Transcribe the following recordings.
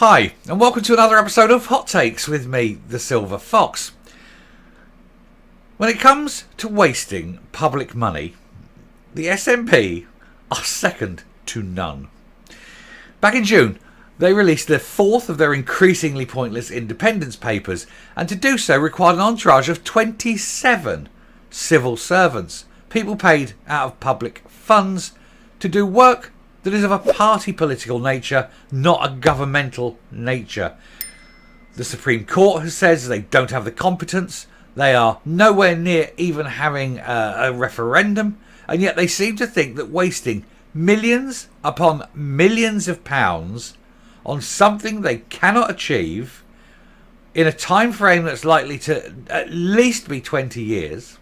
Hi, and welcome to another episode of Hot Takes with me, the Silver Fox. When it comes to wasting public money, the SNP are second to none. Back in June, they released the fourth of their increasingly pointless independence papers, and to do so required an entourage of 27 civil servants, people paid out of public funds, to do work that is of a party political nature, not a governmental nature. The Supreme Court has said they don't have the competence, they are nowhere near even having a referendum, and yet they seem to think that wasting millions upon millions of pounds on something they cannot achieve in a time frame that's likely to at least be 20 years,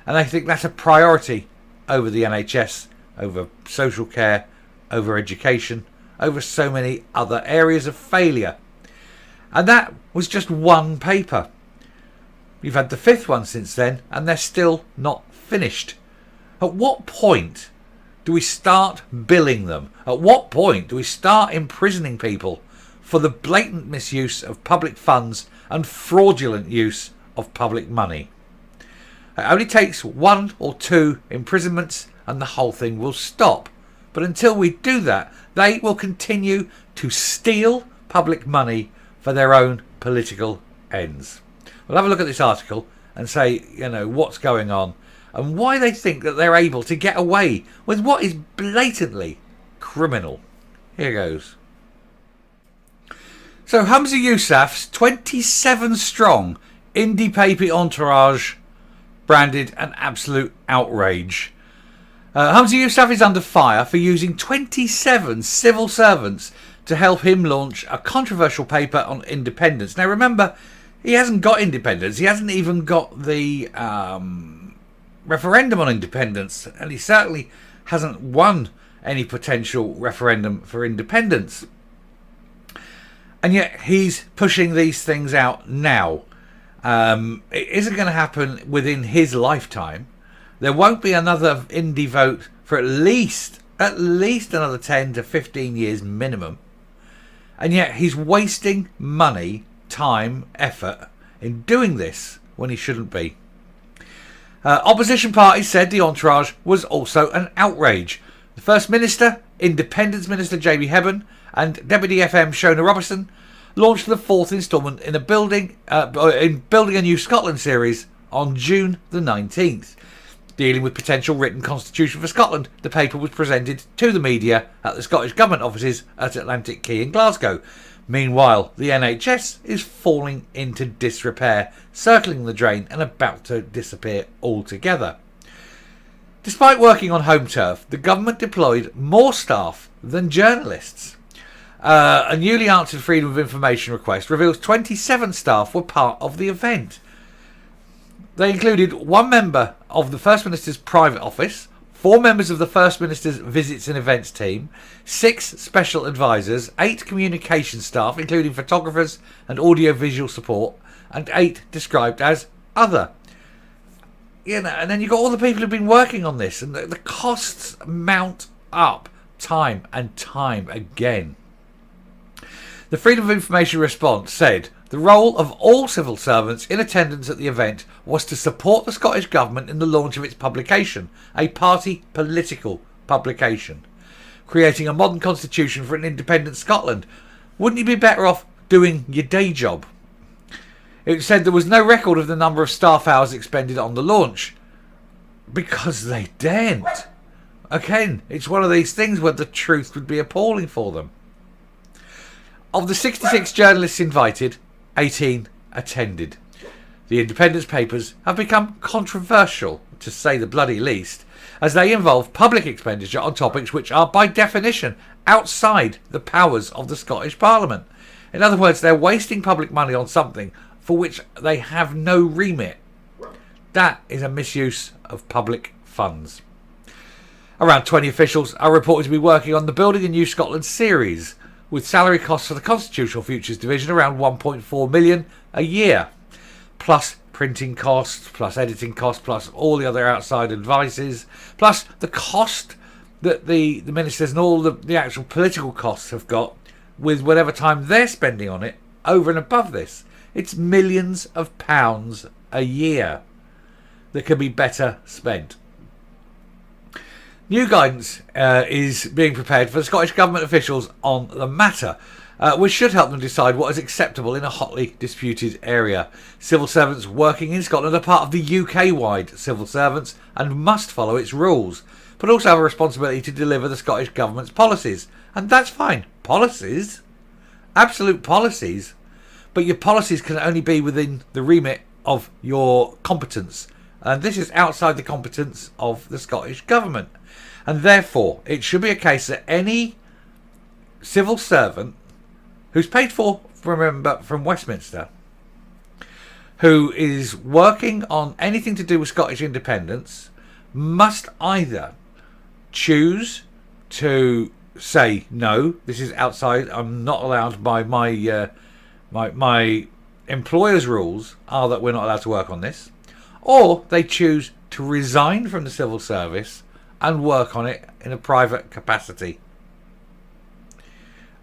and I think that's a priority over the NHS, over social care, over education, over so many other areas of failure. And that was just one paper. We've had the fifth one since then, and they're still not finished. At what point do we start billing them? At what point do we start imprisoning people for the blatant misuse of public funds and fraudulent use of public money? It only takes one or two imprisonments and the whole thing will stop. But until we do that, they will continue to steal public money for their own political ends. We'll have a look at this article and say, what's going on and why they think that they're able to get away with what is blatantly criminal. Here goes. So Humza Yousaf's 27 strong indie paper entourage branded an absolute outrage. Humza Yousaf is under fire for using 27 civil servants to help him launch a controversial paper on independence. Now remember, he hasn't got independence. He hasn't even got the referendum on independence, and he certainly hasn't won any potential referendum for independence. And yet he's pushing these things out now. It isn't going to happen within his lifetime. There won't be another indie vote for at least another 10 to 15 years minimum. And yet he's wasting money, time, effort in doing this when he shouldn't be. Opposition parties said the entourage was also an outrage. The First Minister, Independence Minister Jamie Hebburn, and Deputy FM Shona Robertson launched the fourth instalment in Building a New Scotland series on June the 19th. Dealing with potential written constitution for Scotland, the paper was presented to the media at the Scottish Government offices at Atlantic Quay in Glasgow. Meanwhile, the NHS is falling into disrepair, circling the drain and about to disappear altogether. Despite working on home turf, the government deployed more staff than journalists. A newly answered Freedom of Information request reveals 27 staff were part of the event. They included one member of the First Minister's private office, 4 members of the First Minister's visits and events team, 6 special advisors, 8 communication staff, including photographers and audio-visual support, and 8 described as other. And then you've got all the people who've been working on this, and the costs mount up time and time again. The Freedom of Information response said the role of all civil servants in attendance at the event was to support the Scottish Government in the launch of its publication, a party political publication, creating a modern constitution for an independent Scotland. Wouldn't you be better off doing your day job? It said there was no record of the number of staff hours expended on the launch, because they daren't. Again, it's one of these things where the truth would be appalling for them. Of the 66 journalists invited, 18 attended. The independence papers have become controversial, to say the bloody least, as they involve public expenditure on topics which are by definition outside the powers of the Scottish Parliament. In other words, they're wasting public money on something for which they have no remit. That is a misuse of public funds. Around 20 officials are reported to be working on the Building a New Scotland series, with salary costs for the Constitutional Futures Division around 1.4 million a year, plus printing costs, plus editing costs, plus all the other outside advices, plus the cost that the ministers and all the actual political costs have got with whatever time they're spending on it over and above this. It's millions of pounds a year that can be better spent. New guidance is being prepared for the Scottish Government officials on the matter, which should help them decide what is acceptable in a hotly disputed area. Civil servants working in Scotland are part of the UK-wide civil servants and must follow its rules, but also have a responsibility to deliver the Scottish Government's policies. And that's fine. Policies? Absolute policies. But your policies can only be within the remit of your competence. And this is outside the competence of the Scottish Government. And therefore, it should be a case that any civil servant who's paid for, remember, from Westminster, who is working on anything to do with Scottish independence, must either choose to say, no, this is outside, I'm not allowed by my employer's rules are that we're not allowed to work on this, or they choose to resign from the civil service and work on it in a private capacity.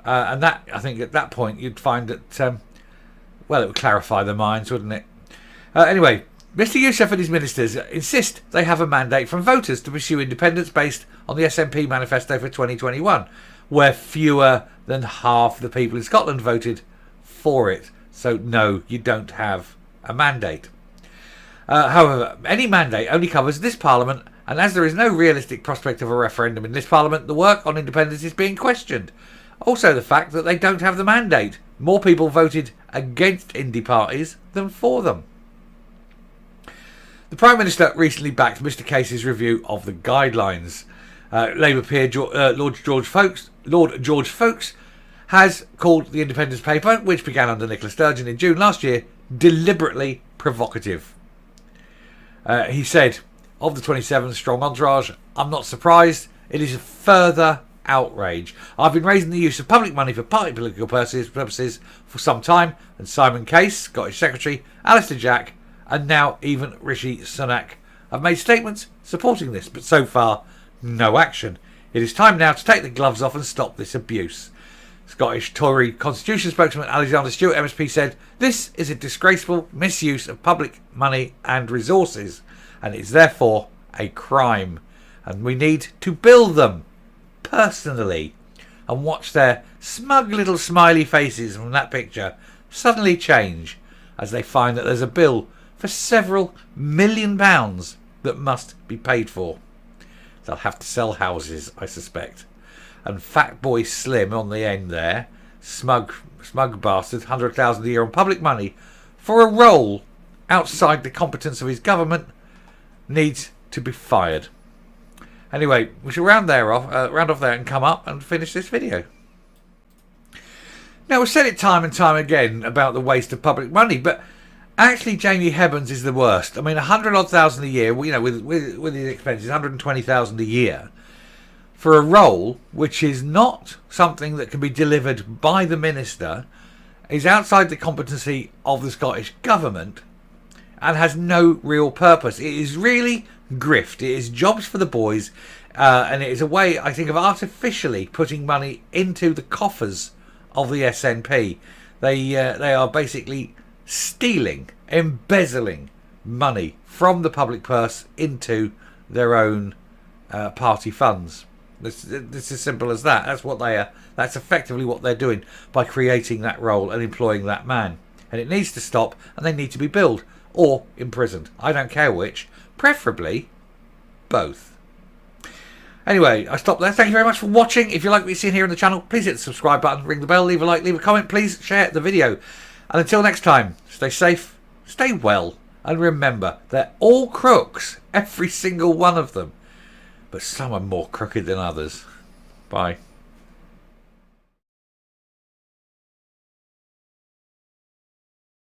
And that, I think at that point you'd find that, well, it would clarify their minds, wouldn't it? Anyway, Mr Youssef and his ministers insist they have a mandate from voters to pursue independence based on the SNP manifesto for 2021, where fewer than half the people in Scotland voted for it. So no, you don't have a mandate. However, any mandate only covers this Parliament, and as there is no realistic prospect of a referendum in this Parliament, the work on independence is being questioned. Also the fact that they don't have the mandate. More people voted against indie parties than for them. The Prime Minister recently backed Mr Casey's review of the guidelines. Labour peer Lord George Folks has called the independence paper, which began under Nicola Sturgeon in June last year, deliberately provocative. He said, of the 27 strong entourage, I'm not surprised. It is a further outrage. I've been raising the use of public money for party political purposes for some time, and Simon Case, Scottish Secretary, Alistair Jack, and now even Rishi Sunak have made statements supporting this, but so far, no action. It is time now to take the gloves off and stop this abuse. Scottish Tory Constitution spokesman Alexander Stewart MSP said, this is a disgraceful misuse of public money and resources, and is therefore a crime, and we need to bill them personally. And watch their smug little smiley faces from that picture suddenly change as they find that there's a bill for several £1 million that must be paid for. They'll have to sell houses, I suspect. And Fat Boy Slim on the end there, smug bastard, 100,000 a year on public money for a role outside the competence of his government, needs to be fired. Anyway, we shall round off there and come up and finish this video. Now, we've said it time and time again about the waste of public money, but actually Jamie Hebbons is the worst. I mean, 100,000 a year, you know, with his expenses, 120,000 a year for a role which is not something that can be delivered by the minister, is outside the competency of the Scottish Government, and has no real purpose. It is really grift. It is jobs for the boys, and it is a way, I think, of artificially putting money into the coffers of the SNP. They are basically stealing, embezzling money from the public purse into their own party funds. This is as simple as that. That's what they are. That's effectively what they're doing by creating that role and employing that man. And it needs to stop, and they need to be billed or imprisoned. I don't care which. Preferably both. Anyway, I stop there. Thank you very much for watching. If you like what you've seen here on the channel, please hit the subscribe button, ring the bell, leave a like, leave a comment. Please share the video. And until next time, stay safe, stay well, and remember, they're all crooks, every single one of them. But some are more crooked than others. Bye.